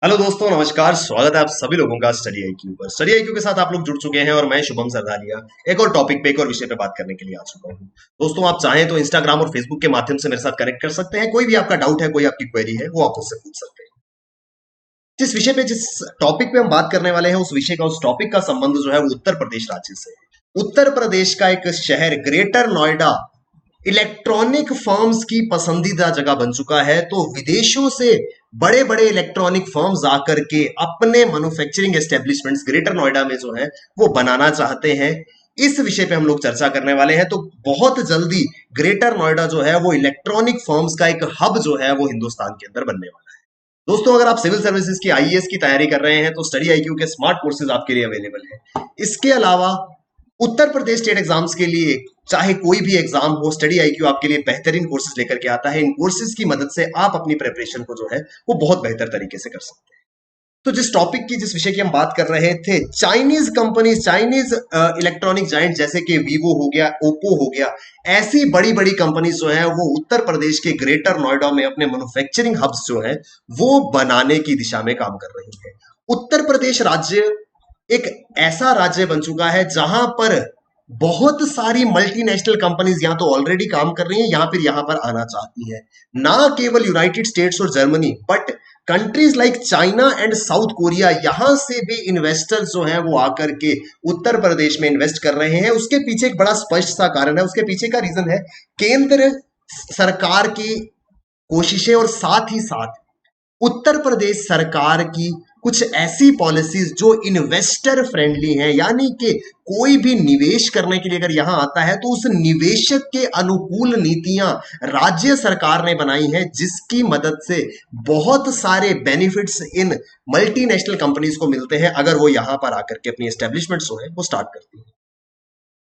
Hello दोस्तों, नमस्कार। स्वागत है आप सभी लोगों का स्टडी आईक्यू पर। स्टडी आईक्यू के साथ आप लोग जुड़ चुके हैं और मैं शुभम सरदारिया एक और टॉपिक पे एक और विषय पे बात करने के लिए आ चुका हूँ। दोस्तों, आप चाहें तो इंस्टाग्राम और फेसबुक के माध्यम से मेरे साथ कनेक्ट कर सकते हैं। कोई भी आपका डाउट है, कोई आपकी क्वेरी है, वो आप मुझसे पूछ सकते हैं। जिस विषय पे, जिस टॉपिक पे हम बात करने वाले हैं, उस विषय का, उस टॉपिक का संबंध जो है वो उत्तर प्रदेश राज्य से है। उत्तर प्रदेश का एक शहर ग्रेटर नोएडा इलेक्ट्रॉनिक फर्म्स की पसंदीदा जगह बन चुका है। तो विदेशों से बड़े बड़े इलेक्ट्रॉनिक फर्म्स आकर के अपने मैन्युफैक्चरिंग एस्टेब्लिशमेंट्स ग्रेटर नोएडा में जो है वो बनाना चाहते हैं। इस विषय पे हम लोग चर्चा करने वाले हैं। तो बहुत जल्दी ग्रेटर नोएडा जो है वो इलेक्ट्रॉनिक फर्म्स का एक हब जो है वो हिंदुस्तान के अंदर बनने वाला है। दोस्तों, अगर आप सिविल सर्विसेज की आईएएस की तैयारी कर रहे हैं तो स्टडी आईक्यू के स्मार्ट कोर्सेज आपके लिए अवेलेबल है। इसके अलावा उत्तर प्रदेश स्टेट एग्जाम्स के लिए चाहे कोई भी एग्जाम हो, स्टडी आईक्यू आपके लिए बेहतरीन कोर्सेज लेकर के आता है। इन कोर्सेज की मदद से आप अपनी प्रिपरेशन को जो है वो बहुत बेहतर तरीके से कर सकते हैं। तो जिस टॉपिक की, जिस विषय की हम बात कर रहे थे, Chinese company, Chinese electronic giant जैसे कि वीवो हो गया, ओप्पो हो गया, ऐसी बड़ी बड़ी कंपनीज जो है वो उत्तर प्रदेश के ग्रेटर नोएडा में अपने मैन्युफैक्चरिंग हब्स जो है वो बनाने की दिशा में काम कर रही है। उत्तर प्रदेश राज्य एक ऐसा राज्य बन चुका है जहां पर बहुत सारी मल्टीनेशनल कंपनीज या तो ऑलरेडी काम कर रही हैं या फिर यहां पर आना चाहती हैं। ना केवल यूनाइटेड स्टेट्स और Germany, but countries like China and south Korea, यहां से भी इन्वेस्टर्स जो हैं वो आकर के उत्तर प्रदेश में इन्वेस्ट कर रहे हैं। उसके पीछे एक बड़ा स्पष्ट सा कारण है। उसके पीछे का रीजन है केंद्र सरकार की कोशिशें और साथ ही साथ उत्तर प्रदेश सरकार की कुछ ऐसी पॉलिसीज जो इन्वेस्टर फ्रेंडली हैं, यानी कि कोई भी निवेश करने के लिए अगर यहां आता है तो उस निवेशक के अनुकूल नीतियां राज्य सरकार ने बनाई हैं, जिसकी मदद से बहुत सारे बेनिफिट्स इन मल्टीनेशनल कंपनीज को मिलते हैं अगर वो यहां पर आकर के अपनी एस्टेब्लिशमेंट जो है वो स्टार्ट करती है।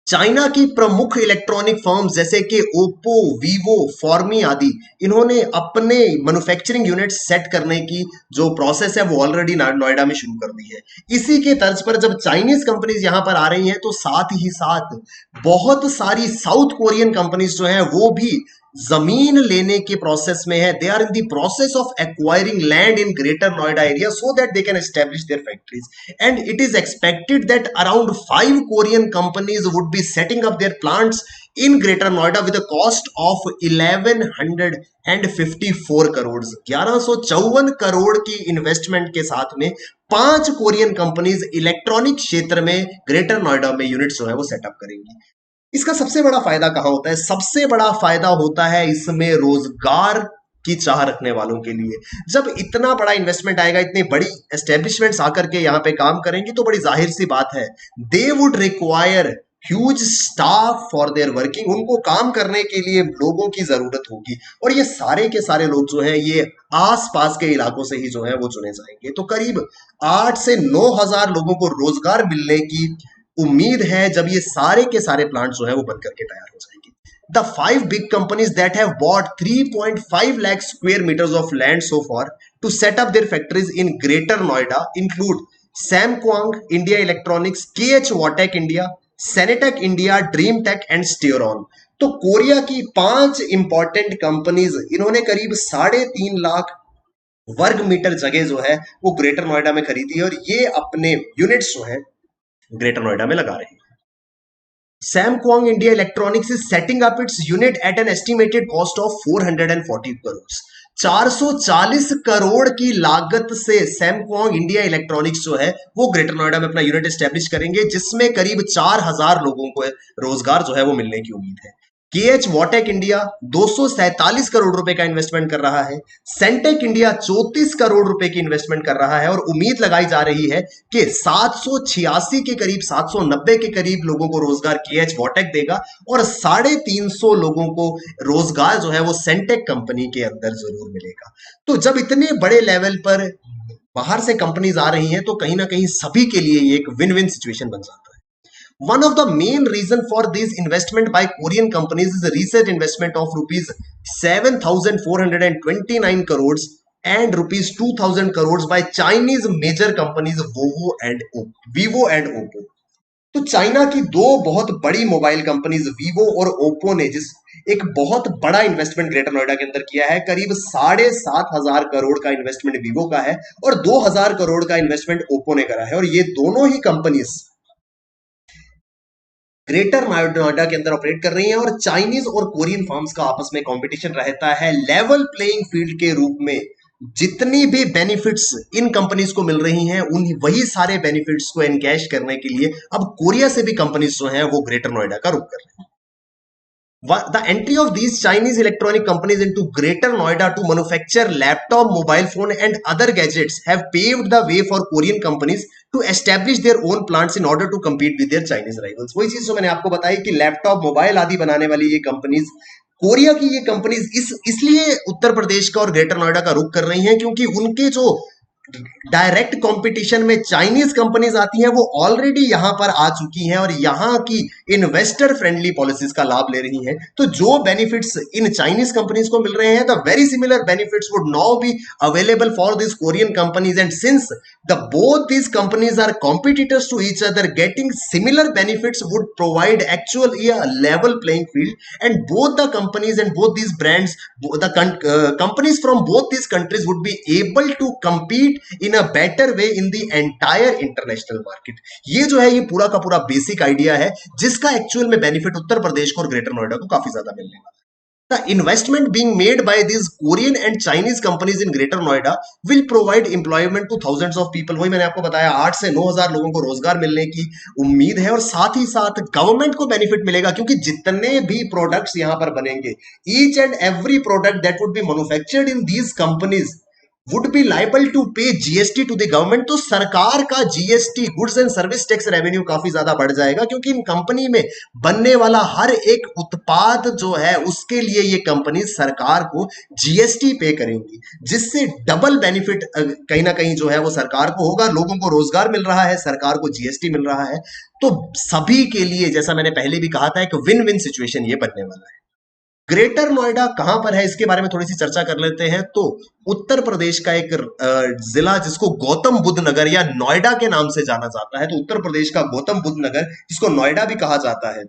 चाइना की प्रमुख इलेक्ट्रॉनिक फर्म्स जैसे कि ओप्पो, वीवो, फॉर्मी आदि, इन्होंने अपने मैन्युफैक्चरिंग यूनिट सेट करने की जो प्रोसेस है वो ऑलरेडी नोएडा में शुरू कर दी है। इसी के तर्ज पर जब चाइनीज कंपनीज यहां पर आ रही हैं तो साथ ही साथ बहुत सारी साउथ कोरियन कंपनीज जो हैं वो भी जमीन लेने के प्रोसेस में है। They are in the process of acquiring land in greater Noida area so that they can establish their factories, and it is expected that around 5 Korean companies would be setting up their plants in Greater Noida with a cost of 1154 crore, 1154 crore की investment के साथ में 5 Korean companies electronic क्षेत्र में greater Noida में units जो है वो सेटअप करेंगी। इसका सबसे बड़ा फायदा कहां होता है? सबसे बड़ा फायदा होता है इसमें रोजगार की चाह रखने वालों के लिए। जब इतना बड़ा इन्वेस्टमेंट आएगा, इतनी बड़ी एस्टेब्लिशमेंट्स आकर के यहाँ पे काम करेंगी, तो बड़ी जाहिर सी बात है they would require huge staff for their working. उनको काम करने के लिए लोगों की जरूरत होगी और ये सारे के सारे लोग जो है ये आसपास के इलाकों से ही जो है वो चुने जाएंगे। तो करीब 8 से 9 हजार लोगों को रोजगार मिलने की उम्मीद है जब ये सारे के सारे प्लांट जो है वो बन करके तैयार हो जाएंगे। The 5 big companies that have bought 3.5 lakh square meters of land so far to set up their factories in Greater Noida include Samsung India Electronics, KH Watek India, Senetech India, DreamTech and Steeron। तो Korea की 5 important companies, इन्होंने करीब 3.5 लाख वर्ग metre जगह जो है वो greater Noida में खरीदी है और ये अपने यूनिट्स जो है ग्रेटर नोएडा में लगा रहे हैं। Samsung India Electronics is setting up its unit at an estimated cost of 440 crores। 440 crore की लागत से सैमसंग इंडिया इलेक्ट्रॉनिक्स जो है वो ग्रेटर नोएडा में अपना यूनिट एस्टेब्लिश करेंगे, जिसमें करीब 4000 लोगों को रोजगार जो है वो मिलने की उम्मीद है। केएच वॉटेक इंडिया 247 करोड़ रुपए का इन्वेस्टमेंट कर रहा है। सेंटेक इंडिया 34 करोड़ रुपए की इन्वेस्टमेंट कर रहा है और उम्मीद लगाई जा रही है कि 786 के करीब, 790 के करीब लोगों को रोजगार केएच वॉटेक देगा और 350 लोगों को रोजगार जो है वो सेंटेक कंपनी के अंदर जरूर मिलेगा। तो जब इतने बड़े लेवल पर बाहर से कंपनीज आ रही हैं तो कहीं ना कहीं सभी के लिए ये एक विन विन सिचुएशन बन जाता है। One of the main reason for this investment by Korean companies is a recent investment of rupees 7,429 crores and rupees 2,000 crores by Chinese major companies Vivo and Oppo। तो China की दो बहुत बड़ी mobile companies Vivo और Oppo ने जिस एक बहुत बड़ा इन्वेस्टमेंट ग्रेटर नोएडा के अंदर किया है, करीब 7,500 करोड़ का इन्वेस्टमेंट वीवो का है और 2,000 करोड़ का इन्वेस्टमेंट ओप्पो ने करा है। और ये दोनों ही कंपनीज ग्रेटर नोएडा के अंदर ऑपरेट कर रही हैं और चाइनीज और कोरियन फर्म्स का आपस में कंपटीशन रहता है लेवल प्लेइंग फील्ड के रूप में। जितनी भी बेनिफिट्स इन कंपनीज को मिल रही हैं उन वही सारे बेनिफिट्स को एनकैश करने के लिए अब कोरिया से भी कंपनीज जो हैं वो ग्रेटर नोएडा का रुख कर रहे हैं। The entry of these Chinese electronic companies into Greater Noida to manufacture laptop, mobile phone and other gadgets have paved the way for Korean companies to establish their own plants in order to compete with their Chinese rivals। वही चीज जो मैंने आपको बताई कि laptop, mobile आदि बनाने वाली ये कंपनीज, कोरिया की ये कंपनीज इसलिए उत्तर प्रदेश का और ग्रेटर नोएडा का रुख कर रही हैं क्योंकि उनके जो डायरेक्ट कंपटीशन में चाइनीज कंपनीज आती हैं वो ऑलरेडी यहां पर आ चुकी हैं और यहां की इन्वेस्टर फ्रेंडली पॉलिसीज का लाभ ले रही हैं। तो जो बेनिफिट्स इन चाइनीज कंपनीज को मिल रहे हैं the very similar benefits would now be available for this Korean companies and since the both these companies are competitors to each other, getting similar benefits would provide actually a level playing field and both the companies and both these brands, companies from both these countries would be able to compete in a better way in the entire international market. ये जो है ये पूरा का पूरा basic idea है जिसका actual में बेनिफिट उत्तर प्रदेश को और ग्रेटर नोएडा को काफी ज्यादा मिलने वाला है। The investment being made by these Korean and Chinese companies in Greater Noida will provide employment to thousands of people। वही मैंने आपको बताया 8 से 9,000 लोगों को रोजगार मिलने की उम्मीद है और साथ ही साथ गवर्नमेंट को बेनिफिट मिलेगा क्योंकि जितने भी प्रोडक्ट्स यहां पर बनेंगे each and every product that would be manufactured in these companies would be liable to pay GST to the government। तो सरकार का GST goods and service tax revenue काफी ज्यादा बढ़ जाएगा क्योंकि इन कंपनी में बनने वाला हर एक उत्पाद जो है उसके लिए ये कंपनी सरकार को GST पे करेंगी जिससे डबल बेनिफिट कहीं ना कहीं जो है वो सरकार को होगा। लोगों को रोजगार मिल रहा है, सरकार को GST मिल रहा है, तो सभी के लिए जैसा मैंने पहले भी कहा था एक विन विन सिचुएशन ये बनने वाला है। ग्रेटर नोएडा कहां पर है इसके बारे में थोड़ी सी चर्चा कर लेते हैं। तो उत्तर प्रदेश का एक जिला जिसको गौतम बुद्ध नगर या नोएडा के नाम से जाना जाता है, तो उत्तर प्रदेश का गौतम बुद्ध नगर जिसको नोएडा भी कहा जाता है,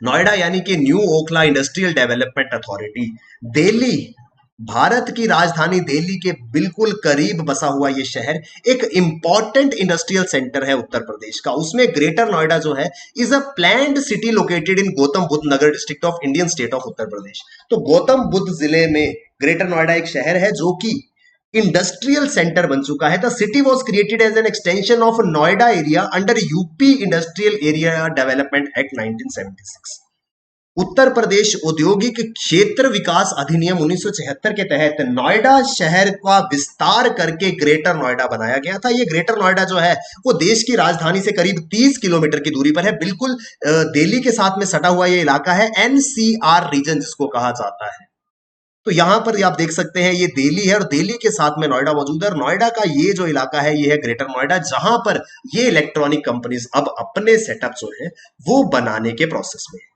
नोएडा यानी कि new Okhla industrial development authority, Delhi Bharat की राजधानी दिल्ली के बिल्कुल करीब बसा हुआ ये शहर एक इंपॉर्टेंट इंडस्ट्रियल सेंटर है उत्तर प्रदेश का। उसमें ग्रेटर नोएडा जो है is a planned city located in Gautam Buddh Nagar district of Indian state of Uttar Pradesh. तो गौतम बुद्ध जिले में ग्रेटर नोएडा एक शहर है जो कि इंडस्ट्रियल सेंटर बन चुका है। The city was created as an extension of Noida area under UP industrial area development act 1976। Uttar Pradesh औद्योगिक क्षेत्र विकास अधिनियम 1976 के तहत नोएडा शहर का विस्तार करके ग्रेटर नोएडा बनाया गया था। ये ग्रेटर नोएडा जो है वो देश की राजधानी से करीब 30 किलोमीटर की दूरी पर है, बिल्कुल दिल्ली के साथ में सटा हुआ ये इलाका है, NCR रीजन जिसको कहा जाता है। तो यहां पर आप देख सकते हैं ये दिल्ली है और दिल्ली के साथ में नोएडा मौजूद है और नोएडा का ये जो इलाका है ये है ग्रेटर नोएडा जहां पर ये इलेक्ट्रॉनिक कंपनीज अब अपने सेटअप जो है वो बनाने के प्रोसेस में है।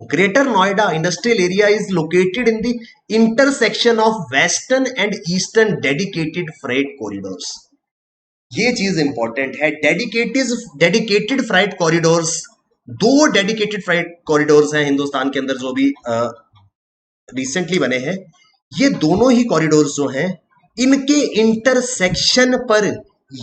Greater Noida industrial area is located in the intersection of western and eastern dedicated freight corridors। ये चीज इंपॉर्टेंट है, डेडिकेटेड फ्राइट कॉरिडोर्स, दो डेडिकेटेड फ्राइट कॉरिडोर्स हैं हिंदुस्तान के अंदर जो भी रिसेंटली बने हैं। ये दोनों ही कॉरिडोर्स जो हैं इनके इंटरसेक्शन पर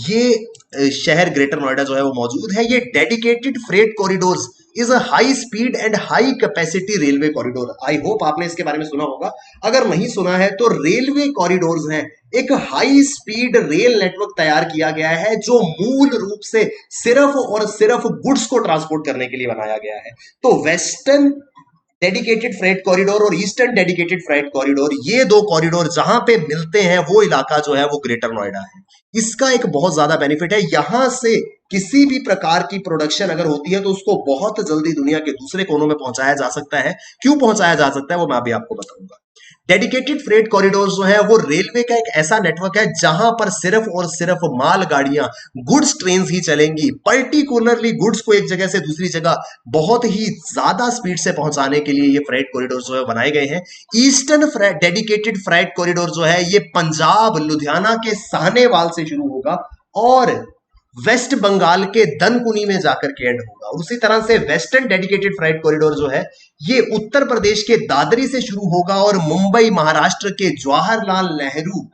ये शहर ग्रेटर नोएडा जो है वो मौजूद है। ये dedicated freight corridors is a high speed and high capacity railway corridor. I hope आपने इसके बारे में सुना होगा, अगर नहीं सुना है तो रेलवे कॉरिडोर्स हैं, एक हाई स्पीड रेल नेटवर्क तैयार किया गया है जो मूल रूप से सिर्फ और सिर्फ गुड्स को ट्रांसपोर्ट करने के लिए बनाया गया है। तो वेस्टर्न डेडिकेटेड फ्रेट कॉरिडोर और ईस्टर्न डेडिकेटेड फ्रेट कॉरिडोर, ये दो कॉरिडोर जहां पे मिलते हैं वो इलाका जो है वो ग्रेटर नोएडा है। इसका एक बहुत ज्यादा बेनिफिट है, यहां से किसी भी प्रकार की प्रोडक्शन अगर होती है तो उसको बहुत जल्दी दुनिया के दूसरे कोनों में पहुंचाया जा सकता है। क्यों पहुंचाया जा सकता है वो मैं अभी आपको बताऊंगा। डेडिकेटेड फ्रेट कॉरिडोर जो है वो रेलवे का एक ऐसा नेटवर्क है जहां पर सिर्फ और सिर्फ माल गाड़ियां, गुड्स ट्रेन ही चलेंगी। पर्टिकुलरली गुड्स को एक जगह से दूसरी जगह बहुत ही ज्यादा स्पीड से पहुंचाने के लिए ये फ्रेट कॉरिडोर जो है बनाए गए हैं। ईस्टर्न डेडिकेटेड फ्रेट कॉरिडोर जो है ये पंजाब लुधियाना के साहनेवाल से शुरू होगा और वेस्ट बंगाल के दनकुनी में जाकर के एंड होगा। और उसी तरह से वेस्टर्न डेडिकेटेड फ्राइट कॉरिडोर जो है ये उत्तर प्रदेश के दादरी से शुरू होगा और मुंबई महाराष्ट्र के जवाहरलाल नेहरू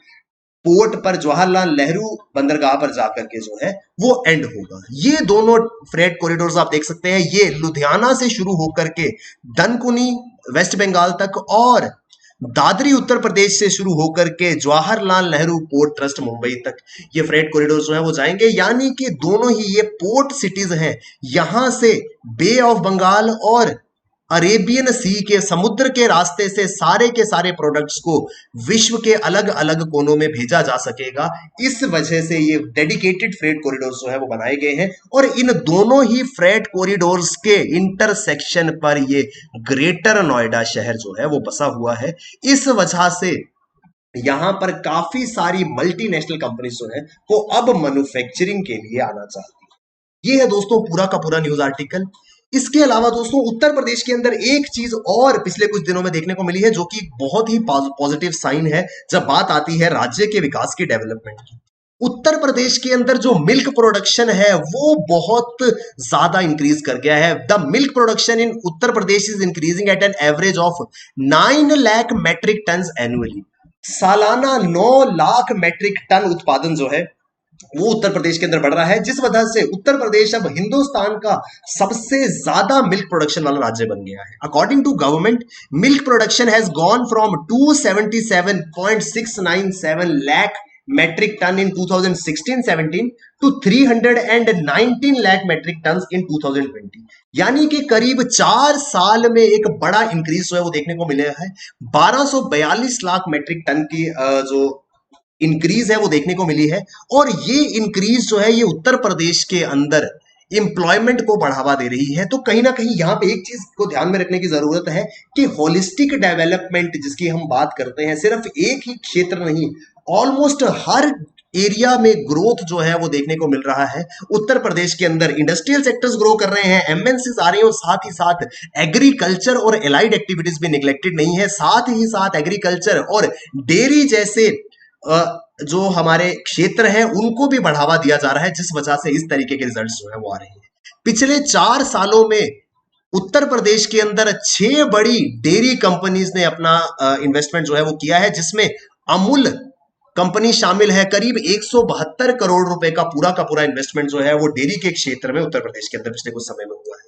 पोर्ट पर, जवाहरलाल नेहरू बंदरगाह पर जाकर के जो है वो एंड होगा। ये दोनों फ्रेट कॉरिडोर्स आप देख सकते हैं, ये लुधियाना से शुरू होकर के दनकुनी वेस्ट बंगाल तक और दादरी उत्तर प्रदेश से शुरू होकर के जवाहरलाल नेहरू पोर्ट ट्रस्ट मुंबई तक ये फ्रेट कॉरिडोर जो है वो जाएंगे। यानी कि दोनों ही ये पोर्ट सिटीज हैं, यहां से बे ऑफ बंगाल और अरेबियन सी के समुद्र के रास्ते से सारे के सारे प्रोडक्ट्स को विश्व के अलग अलग कोनों में भेजा जा सकेगा। इस वजह से ये डेडिकेटेड फ्रेट कॉरिडोर्स जो है वो बनाए गए हैं और इन दोनों ही फ्रेट कॉरिडोर्स के इंटरसेक्शन पर ये ग्रेटर नोएडा शहर जो है वो बसा हुआ है। इस वजह से यहां पर काफी सारी मल्टीनेशनल कंपनीज जो है वो अब मैन्युफैक्चरिंग के लिए आना चाहती है। ये है दोस्तों पूरा का पूरा न्यूज आर्टिकल। इसके अलावा दोस्तों उत्तर प्रदेश के अंदर एक चीज और पिछले कुछ दिनों में देखने को मिली है जो कि बहुत ही पॉजिटिव साइन है जब बात आती है राज्य के विकास की, डेवलपमेंट की। उत्तर प्रदेश के अंदर जो मिल्क प्रोडक्शन है वो बहुत ज्यादा इंक्रीज कर गया है। The milk production in Uttar Pradesh is increasing at an average of 9 lakh metric tonne annually. सालाना 9 लाख मेट्रिक टन उत्पादन जो है वो उत्तर प्रदेश के अंदर बढ़ रहा है, जिस वजह से उत्तर प्रदेश अब हिंदुस्तान का सबसे ज्यादा मिल्क प्रोडक्शन वाला राज्य बन गया है। According to government, milk production has gone from 277.697 lakh metric ton in 2016-17 to 319 lakh metric tons in 2020। यानी कि करीब 4 साल में एक बड़ा इंक्रीज जो है वो देखने को मिला है। 1242 लाख मेट्रिक टन की जो इंक्रीज है वो देखने को मिली है। और ये इंक्रीज जो है ये उत्तर प्रदेश के अंदर एम्प्लॉयमेंट को बढ़ावा दे रही है। तो कहीं ना कहीं यहाँ पे एक चीज को ध्यान में रखने की जरूरत है कि होलिस्टिक डेवलपमेंट जिसकी हम बात करते हैं, सिर्फ एक ही क्षेत्र नहीं, ऑलमोस्ट हर एरिया में ग्रोथ जो है वो देखने को मिल रहा है। उत्तर प्रदेश के अंदर इंडस्ट्रियल सेक्टर्स ग्रो कर रहे हैं, एमएनसीज आ रही हैं और साथ ही साथ एग्रीकल्चर और एलाइड एक्टिविटीज भी निगलेक्टेड नहीं है। साथ ही साथ एग्रीकल्चर और डेयरी जैसे जो हमारे क्षेत्र हैं उनको भी बढ़ावा दिया जा रहा है, जिस वजह से इस तरीके के रिजल्ट्स जो है वो आ रहे हैं। पिछले 4 सालों में उत्तर प्रदेश के अंदर 6 बड़ी डेयरी कंपनीज ने अपना इन्वेस्टमेंट जो है वो किया है, जिसमें अमूल कंपनी शामिल है। करीब 172 करोड़ रुपए का पूरा इन्वेस्टमेंट जो है वो डेयरी के क्षेत्र में उत्तर प्रदेश के अंदर पिछले कुछ समय में हुआ है।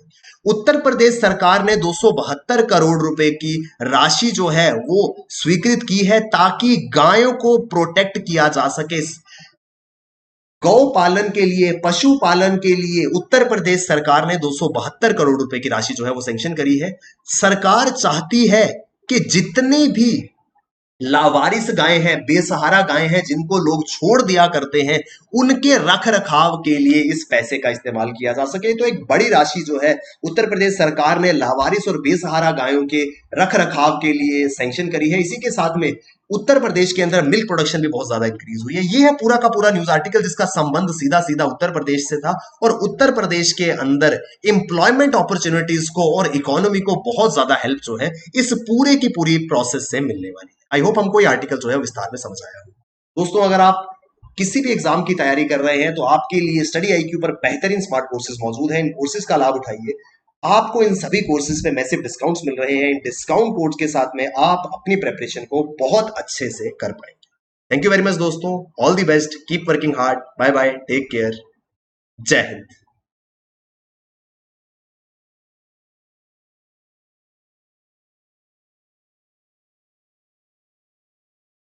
उत्तर प्रदेश सरकार ने 272 करोड़ रुपए की राशि जो है वो स्वीकृत की है ताकि गायों को प्रोटेक्ट किया जा सके। गौ पालन के लिए, पशुपालन के लिए उत्तर प्रदेश सरकार ने 272 करोड़ रुपए की राशि जो है वो सैंक्शन करी है। सरकार चाहती है कि जितने भी लावारिस गाय हैं, बेसहारा गाय हैं, जिनको लोग छोड़ दिया करते हैं, उनके रख रखाव के लिए इस पैसे का इस्तेमाल किया जा सके। तो एक बड़ी राशि जो है उत्तर प्रदेश सरकार ने लावारिस और बेसहारा गायों के रख रखाव के लिए सैंक्शन करी है। इसी के साथ में उत्तर प्रदेश के अंदर मिल्क प्रोडक्शन भी बहुत ज्यादा इंक्रीज हुई है। ये है पूरा का पूरा न्यूज आर्टिकल जिसका संबंध सीधा सीधा उत्तर प्रदेश से था और उत्तर प्रदेश के अंदर एम्प्लॉयमेंट अपॉर्चुनिटीज को और इकोनॉमी को बहुत ज्यादा हेल्प जो है इस पूरे की पूरी प्रोसेस से मिलने वाली है। आई होप हमको ये आर्टिकल जो है विस्तार में समझ आया। दोस्तों, अगर आप किसी भी एग्जाम की तैयारी कर रहे हैं तो आपके लिए स्टडी IQ पर बेहतरीन स्मार्ट कोर्सेज मौजूद हैं। इन कोर्सेज का लाभ उठाइए। आपको इन सभी कोर्सेज पे मैसिव डिस्काउंट्स मिल रहे हैं। इन डिस्काउंट कोड्स के साथ में आप अपनी प्रिपरेशन को बहुत अच्छे से कर पाएंगे। थैंक यू वेरी मच दोस्तों, all the best, keep working hard, bye bye, take care, जय हिंद।